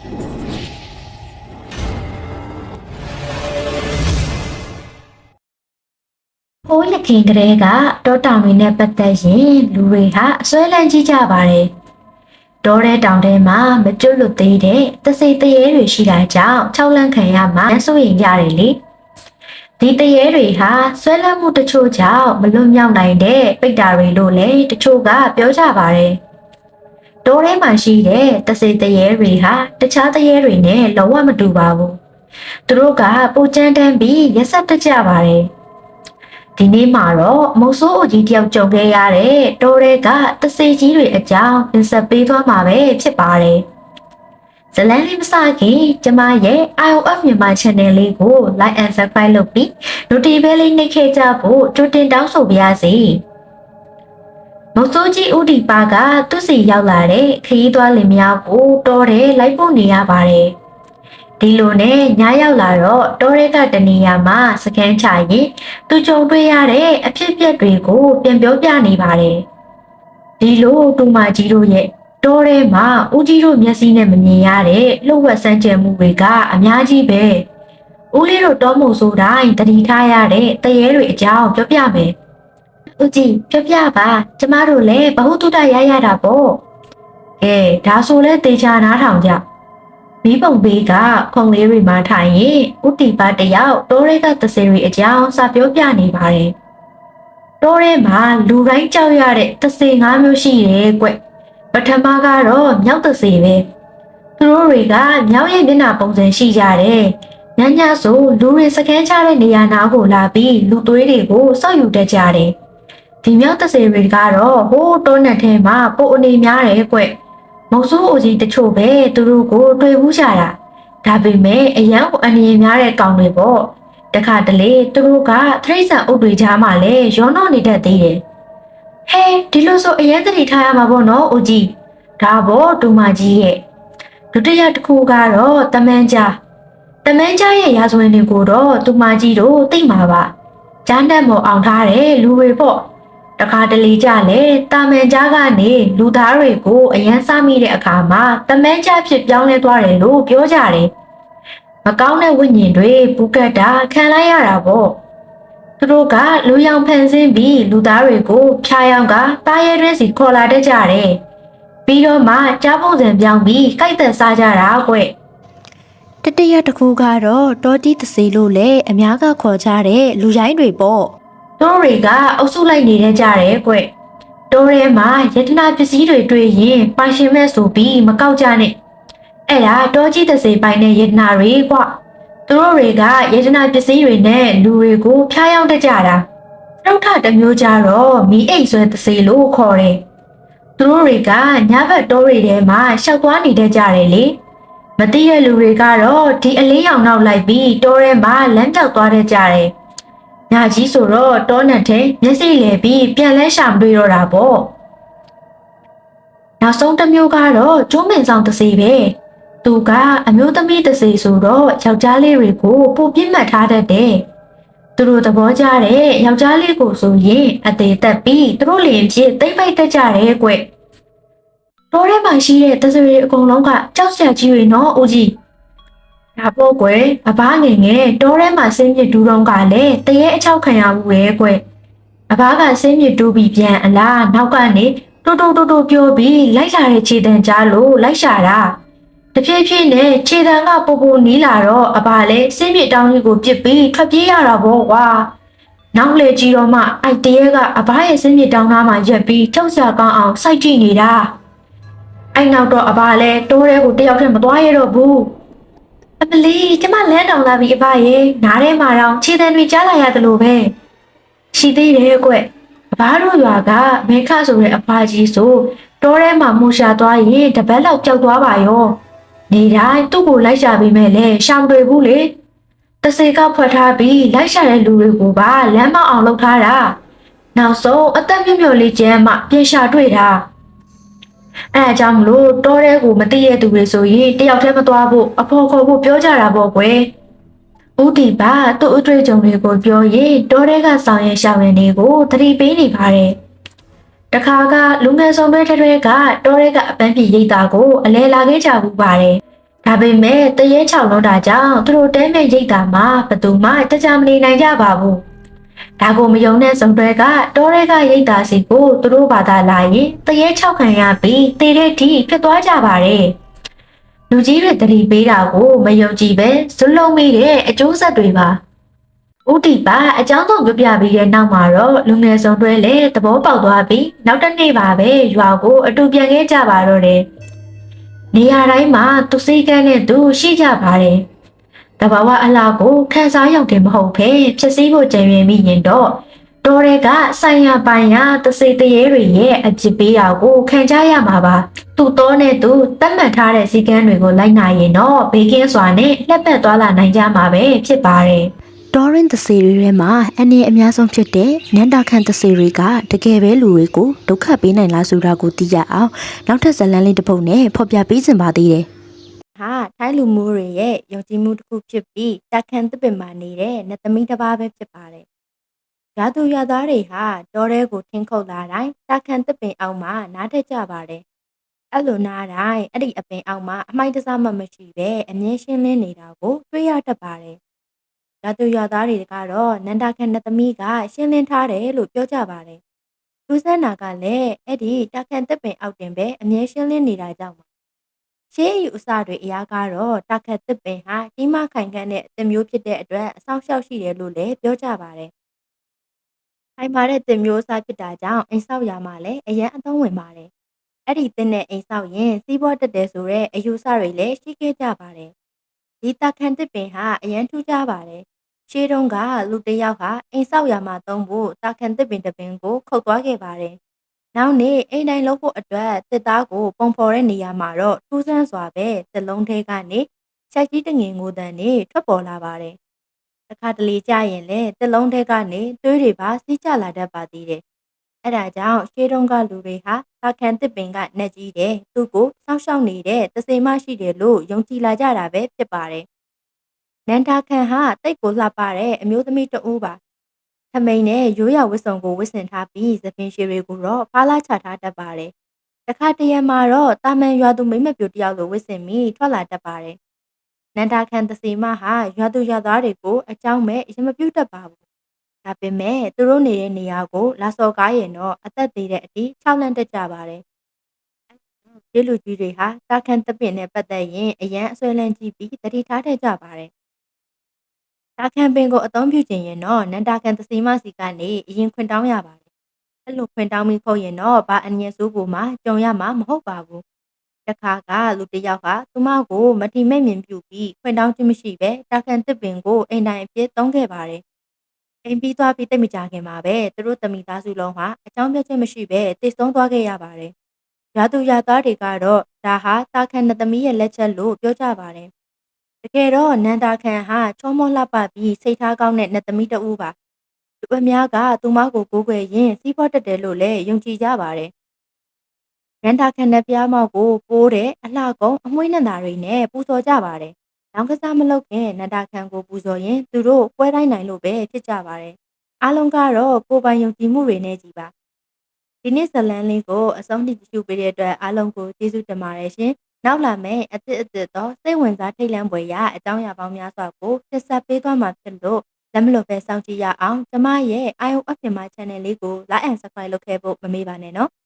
ဟိုးရခင်ကလေးကတောတောင်တွေနဲ့ပတ်သက်ရင်လူတွေဟာအစွဲလန်းကြီးကြပါတယ်။တောထဲတောင်ထဲမှာမကျွတ်လွတ်သေးတဲ့တစိတရေတွေရှိတာကြောင့်၆လန့်ခံရမှစိုးရင်ရတယ်လေ။ဒီတရေတွေဟာစွဲလန်းမှုတချို့ကြောင့်မလွတ်မြောက်နိုင်တဲ့ပိတ်တာတွေလို့လည်းတချို့ကပြောကြပါတယ်။တောထဲမှာရှိတဲ့တစိတရေတွေဟာတခြားတရေတွေနဲ့လုံးဝမတူပါဘူး။သူတို့ကပူကျန်းတန်းပြီးရက်ဆက်တက်ကြပါတယ်။ဒီနေ့မှာတော့မုတ်ဆိုးအကြီးတယောက်ကြုံခဲ့ရတဲ့တောထဲကတဆေကြီးတွေအကြောင်းတင်ဆက်ပေးသွားမှာပဲဖြစ်ပါတယ်။ဇလန်းလေးမစခင်ကျမရဲ့ IOF မြန်မာ channel လေးကို like and subscribe လုပ်ပြီး notification လေးနှိပ်ခဲ့ကြဖို့ကြိုတင်တောင်းဆိုပါရစေ။မုတ်ဆိုးကြီးဦးဒီပါကသူ့စီရောက်လာတဲ့ခရီးသွားလင်မယားကိုတောထဲလိုက်ပို့နေရပါတယ်။ဒီလိုနဲ့ညရောက်လာတော့တောရဲကတနေရာမှာစကန်ချရင်သူကြုံတွေ့ရတဲ့အဖြစ်အပျက်တွေကိုပြန်ပြောပြနေပါတယ်။ဒီလိုတူမကြီးတို့ရဲ့တောထဲမှာဦးကြီးတို့မျက်စိနဲ့မမြင်ရတဲ့လှုပ်ဝက်ဆန်းကျယ်မှုတွေကအများကြီးပဲ။ဦးလေးတို့တောမှုဆိုတိုင်းတတိထားရတဲ့တရေတွေအကြောင်းပြောပြမယ်။ဦးကြီးပြောပြပါကျမတို့လည်းဘ ഹു တုတရရတာပေါ့။ဒါဆိုလဲတေချာနားထောင်ကြ။မိဘုံဘေးကခုံလေးတွေမှာထိုင်ရင်ဥတီပါတယောက်တောရဲကသစေရီအကြောင်းစာပြောပြနေပါတယ်။တောရဲမှာလူတိုင်းကြောက်ရတဲ့သစေ၅မျိုးရှိတယ်ကွ။ပထမကတော့မြောက်သစေပဲ။သူတို့တွေကမြောက်ရဲ့မျက်နှာပုံစံရှိကြတယ်။ညညဆိုလူတွေစကန်းချတဲ့နေရာနာကိုလာပြီးလူသွေးတွေကိုစောက်ယူတတ်ကြတယ်။ဒီမြောက်သစေရီကတော့ဟိုးတောနက်ထဲမှာပိုအနေများတယ်ကွ။မုတ်ဆိုးအိုကြီးတချို့ပဲသူတို့ကိုတွေ့ဘူးကြတာဒါပေမဲ့အရန်ကိုအမြင်များတဲ့ကောင်တွေပေါ့တခါတလေသူတို့ကသရိတ်ဆန်အုပ်တွေကြားမှာလဲရောနှောနေတတ်သေးတယ်ဟဲဒီလိုဆိုအရန်တတိထားရမှာပေါ့နော်အိုကြီးဒါပေါ့ဒူမကြီးရဲ့ဒုတိယတစ်ခုကတော့တမန်ကြားရဲ့ရာဇဝင်တွေကိုတော့ဒူမကြီးတို့သိမှာပါကြားနဲ့မော်အောင်ထားတဲ့လူတွေပေါ့တခါတလေကြလဲတာမန်ကြားကနေလူသားတွေကိုအရန်စားမိတဲ့အခါမှာတမန်ကြားဖြစ်ပြောင်းလဲသွားတယ်လို့ပြောကြတယ်။မကောင်းတဲ့ဝိညာဉ်တွေပူကတ်တာခံလိုက်ရတာပေါ့။သူတို့ကလူရောင်ဖန်ဆင်းပြီးလူသားတွေကိုဖျားယောင်းကတားရဲတွင်းစီခေါ်လာတတ်ကြတယ်။ပြီးတော့မှကြားပုံစံပြောင်းပြီးကြိုက်သက်စားကြတာကွ။တတိယတစ်ခုကတော့တောတီးသစီလို့လည်းအများကခေါ်ကြတဲ့လူရိုင်းတွေပေါ့။တို့တွေကအုပ်စုလိုက်နေကြတယ်ကွ။တိုးထဲမှာယတနာပစ္စည်းတွေတွေ့ရင်ပိုင်ရှင်မဲ့ဆိုပြီးမကောက်ကြနဲ့။အဲ့ဒါတောကြီးသစေပိုင်တဲ့ယတနာတွေကွ။တို့တွေကယတနာပစ္စည်းတွေနဲ့လူတွေကိုဖျားယောင်းတတ်ကြတာ။နှုတ်ထတစ်မျိုးကြတော့မီးအိတ်ဆွဲသစေလို့ခေါ်တယ်။တို့တွေကညဘက်တိုးတွေထဲမှာရှောက်သွားနေတတ်ကြတယ်လေ။မသိတဲ့လူတွေကတော့ဒီအလေးရောင်နောက်လိုက်ပြီးတိုးထဲမှာလမ်းပြောက်သွားတတ်ကြတယ်။ညကြီးဆိုတော့တောနက်ထဲမျက်စိလဲပြီးပြန်လဲရှာမတွေ့တော့တာပေါ့နောက်ဆုံးတစ်မျိုးကတော့ကျိုးမင်ဆောင်သစေပဲသူကအမျိုးသမီးသစေဆိုတော့ယောက်ျားလေးတွေကိုပိုပြစ်မှတ်ထားတတ်တယ်သူတို့သဘောကျတဲ့ယောက်ျားလေးကိုဆိုရင်အသေးသက်ပြီးသူတို့လင်ဖြစ်သိမ့်ပိုက်တတ်ကြတယ်ကွတောထဲမှာရှိတဲ့သစေတွေအကုန်လုံးကကြောက်စရာကြီးတွေနော်ဦးကြီးဒါပေါ့ကွယ်အဘငယ်ငယ်တောထဲမှာဆင်းမြစ်တူးတော့ကလည်းတရေအချောက်ခံရမှုပဲကွယ်အဘကဆင်းမြစ်တူးပြီးပြန်အလားနောက်ကနေတိုးပြောပြီးလိုက်လာတဲ့ခြေတံကြားလို့လိုက်ရှာတာတဖြည်းဖြည်းနဲ့ခြေတံကပိုနီးလာတော့အဘလည်းဆင်းမြစ်တောင်းကြီးကိုပြစ်ပြီးထွက်ပြေးရတာပေါ့ကွာနောက်လေကြည့်တော့မှအိုက်တရေကအဘရဲ့ဆင်းမြစ်တောင်းသားမှာရက်ပြီးကြောက်စရာကောင်းအောင်စိုက်ကြည့်နေတာအဲ့နောက်တော့အဘလည်းတိုးထဲကိုတယောက်တည်းမသွားရတော့ဘူးအမလီကျမလမ်းတောင်လာပြီအဘရဲ့နားထဲမှာတော့ခြေတံတွေကြားလာရတယ်လို့ပဲရှိသေးတယ်ကွအဘတို့ရွာကမဲခဆိုတဲ့အဖကြီးဆိုတောထဲမှာမှုရှာသွားရင်တပတ်လောက်ကြောက်သွားပါရောနေတိုင်းသူ့ကိုလိုက်ရှာပြီးမဲ့လဲရှောင်တွေဘူးလေတစေကဖွက်ထားပြီးလိုက်ရှာတဲ့လူတွေကိုပါလမ်းမအောင်လုပ်ထားတာနောက်ဆုံးအသက်မြွတ်လေးကျမ်းမှပြန်ရှာတွေ့တာအဲအကြောင်းမလို့တောထဲကိုမသိရသူတွေဆိုရင်တယောက်တည်းမသွားဖို့အဖော်ခေါ်ဖို့ပြောကြတာပေါ့ကွယ်ဦးတီပါသူ့အတွေ့အကြုံတွေကိုပြောရင်တောထဲကဆောင်ရွက်ရှောင်ရည်တွေကိုသတိပေးနေပါတယ်တခါကလူငယ်ဆောင်တွဲကတောထဲကအပန်းဖြေရိတ်တာကိုအလဲလာခဲ့ကြဘူးပါတယ် ဒါပေမဲ့တရေချောင်လို့တာကြောင့်သူတို့တဲမဲ့ရိတ်တာမှာဘသူမှတကြမနေနိုင်ကြပါဘူး။ဒါကိုမယုံတဲ့စုံတွေကတောရဲကရိတ်တာစီကိုသူတို့ဘာသာလာရင်တရေချောက်ခံရပြီးတေတဲ့ထိဖြစ်သွားကြပါတယ်။လူကြီးတွေတတိပေးတာကိုမယုံကြည်ပဲဇွလုံးမိတဲ့အကျိုးဆက်တွေပါ။ဦးတီပါအကြောင်းဆုံးပြပြပြီးတဲ့နောက်မှာတော့လူငယ်စုံတွဲလည်းသဘောပေါက်သွားပြီးနောက်တစ်နေ့ပါပဲရွာကိုအတူပြန်ခဲ့ကြပါတော့တယ်။နေရာတိုင်းမှာသူစိတ်ကန်းနဲ့သူရှိကြပါတယ်။တဘာဝအလားကိုခန်းစားရောက်တယ်မဟုတ်ဖဲဖြစ်စည်းဖို့ကြံရွယ်မိရင်တော့တော်ရဲကဆိုင်ရပိုင်ရတစိတရေတွေရဲ့အဖြစ်ပေးတာကိုခံကြရမှာပါ။သူ့တော်နဲ့သူတတ်မှတ်ထားတဲ့စည်းကမ်းတွေကိုလိုက်နာရင်တော့ဘေးကင်းစွာနဲ့လက်ပတ်သွားလာနိုင်ကြမှာပဲဖြစ်ပါတယ်။ တော်ရင်သစီတွေထဲမှာအနေအများဆုံးဖြစ်တဲ့နန္တာခန်သစီတွေကတကယ်ပဲလူတွေကိုဒုက္ခပေးနိုင်လားဆိုတာကိုသိရအောင်နောက်ထပ်ဇာတ်လမ်းလေးတစ်ပုဒ်နဲ့ဖော်ပြပေးခြင်းပါသေးတယ်။ဟာထိုင်းလူမျိုးတွေရဲ့ယုံကြည်မှုတစ်ခုဖြစ်ပြီးတာခန်သစ်ပင်မှာနေတဲ့နတ်သမီးတစ်ပါးပဲဖြစ်ပါတယ်။ရာသူရသားတွေဟာတောထဲကိုထင်းခုတ်လာတိုင်းတာခန်သစ်ပင်အောက်မှာနားထက်ကြပါတယ်။အဲ့လိုနားတိုင်းအဲ့ဒီအပင်အောက်မှာအမိုက်တစားမှမရှိပဲအမြင်ရှင်းလင်းနေတာကိုတွေ့ရတတ်ပါတယ်။ရာသူရသားတွေကတော့နန္ဒခန်နတ်သမီးကရှင်းလင်းထားတယ်လို့ပြောကြပါတယ်။လူဆန်းနာကလည်းအဲ့ဒီတာခန်သစ်ပင်အောက်တင်ပဲအမြင်ရှင်းလင်းနေတာကြောင့်ပါရှေးအစတွေအရာကတော့တာခတ်သစ်ပင်ဟာကြီးမားခိုင်ခန့်တဲ့အသင်မျိုးဖြစ်တဲ့အတွက်အဆောင်ရှောက်ရှိတယ်လို့လည်းပြောကြပါတယ်။ခိုင်မာတဲ့သင်မျိုးအစားဖြစ်တာကြောင့်အိမ်ဆောက်ရာမှာလည်းအရန်အသုံးဝင်ပါတယ်။အဲ့ဒီသင်တဲ့အိမ်ဆောက်ရင်စီးပွားတက်တယ်ဆိုတဲ့အယူဆတွေလည်းရှိခဲ့ကြပါတယ်။ဒီတာခန်သစ်ပင်ဟာအရန်ထူးခြားပါတယ်။ရှေးတုန်းကလူတစ်ယောက်ဟာအိမ်ဆောက်ရာမှာသုံးဖို့တာခန်သစ်ပင်တစ်ပင်ကိုခုတ်သွားခဲ့ပါတယ်။နောက်နေ့အိမ်တိုင်းလုပ်ဖို့အတွက်တစ်သားကိုပုံဖော်တဲ့နေရာမှာတော့ထူးဆန်းစွာပဲတစ်လုံးထဲကနေရှိုက်ကြီးတငင်ငိုတန်နေထွက်ပေါ်လာပါတယ်။တစ်ခါတလေကြာရင်လည်းတစ်လုံးထဲကနေသွေးတွေပါစီးကျလာတတ်ပါသေးတယ်။အဲဒါကြောင့်ရှေးတုန်းကလူတွေဟာတာခန်သစ်ပင်ကနှက်ကြီးတယ်သူ့ကိုစောင့်ရှောက်နေတဲ့တစိမရှိတယ်လို့ယုံကြည်လာကြတာပဲဖြစ်ပါတယ်။နန္ဒာခန်ဟာတိတ်ကိုလှပတဲ့အမျိုးသမီးတဦးပါ။ထမိန်နဲ့ရိုးရာဝတ်စုံကိုဝတ်ဆင်ထားပြီးသပင်ရှည်တွေကိုတော့ဖားလာချထားတတ်ပါတယ်။တခါတရံမှာတော့တာမန်ရွာသူမိမပြူတယောက်လိုဝတ်ဆင်ပြီးထွက်လာတတ်ပါတယ်။နန္ဒာခန်သစီမဟာရွာသူရွာသားတွေကိုအကြောင်းမဲ့ရမပြုတ်တတ်ပါဘူး။ဒါပေမဲ့သူတို့နေတဲ့နေရာကိုလာစော်ကားရင်တော့အသက်သေးတဲ့အထိခြောက်လန့်တတ်ကြပါတယ်။ဒီလူကြီးတွေဟာတာခန်သပင်နဲ့ပတ်သက်ရင်အရန်အဆွဲလန်းကြည့်ပြီးတတိထားတတ်ကြပါတယ်။တာခန်ပင်ကိုအသုံးပြုခြင်းရင်တော့နန္ဒာခန်သစီမစီကနေအရင်ခွင့်တောင်းရပါတယ်။အဲ့လိုခွင့်တောင်းပြီးခုတ်ရင်တော့ဘာအငြင်းစိုးကိုမှကြုံရမှာမဟုတ်ပါဘူး။တခါကလူတစ်ယောက်ဟာသူမကိုမတိမဲ့မြင်ပြုပြီးခွင့်တောင်းခြင်းမရှိပဲတာခန်သစ်ပင်ကိုအိမ်တိုင်းအပြစ်သုံးခဲ့ပါတယ်။အိမ်ပြီးသွားပြီးတိတ်မကြခင်မှာပဲသူတို့တမိသားစုလုံးဟာအကြောင်းပြချက်မရှိပဲတိတ်ဆုံးသွားခဲ့ရပါတယ်။ရာသူရသားတွေကတော့ဒါဟာတာခန်နတ်သမီးရဲ့လက်ချက်လို့ပြောကြပါတယ်။တကယ်တော့နန္ဒာခန်ဟာချောမောလှပပြီးစိတ်ထားကောင်းတဲ့နတ်သမီးတဦးပါ။လူအများကသူမကိုကိုးကွယ်ရင်းစီးပွားတက်တယ်လို့လည်းယုံကြည်ကြပါတယ်။နန္ဒာခန်နဲ့ပြားမောက်ကိုပိုးတဲ့အလှကုံအမွှေးနန္တာတွေနဲ့ပူဇော်ကြပါတယ်။နောင်ကစားမလုပ်ခင်နန္ဒာခန်ကိုပူဇော်ရင်သူတို့ပွဲတိုင်းနိုင်လို့ပဲဖြစ်ကြပါတယ်။အားလုံးကတော့ကိုယ်ပိုင်ယုံကြည်မှုတွေနဲ့ကြီးပါ။ဒီနေ့ဇလန်းလေးကိုအဆုံးထိကြည့်ရှုပေးတဲ့အတွက်အားလုံးကိုကျေးဇူးတင်ပါတယ်ရှင်။နောက်လာမယ့်အသစ်သောစိတ်ဝင်စားထိတ်လန့်ဖွယ်ရာအကြောင်းအရာပေါင်းများစွာကိုဆက်ဆက်ပေးသွားမှာဖြစ်လို့လက်မလွတ်ပဲစောင့်ကြည့်ရအောင်ကျမရဲ့ IOF မြန်မာ channel လေးကို like and subscribe လုပ်ခဲ့ဖို့မမေ့ပါနဲ့နော်။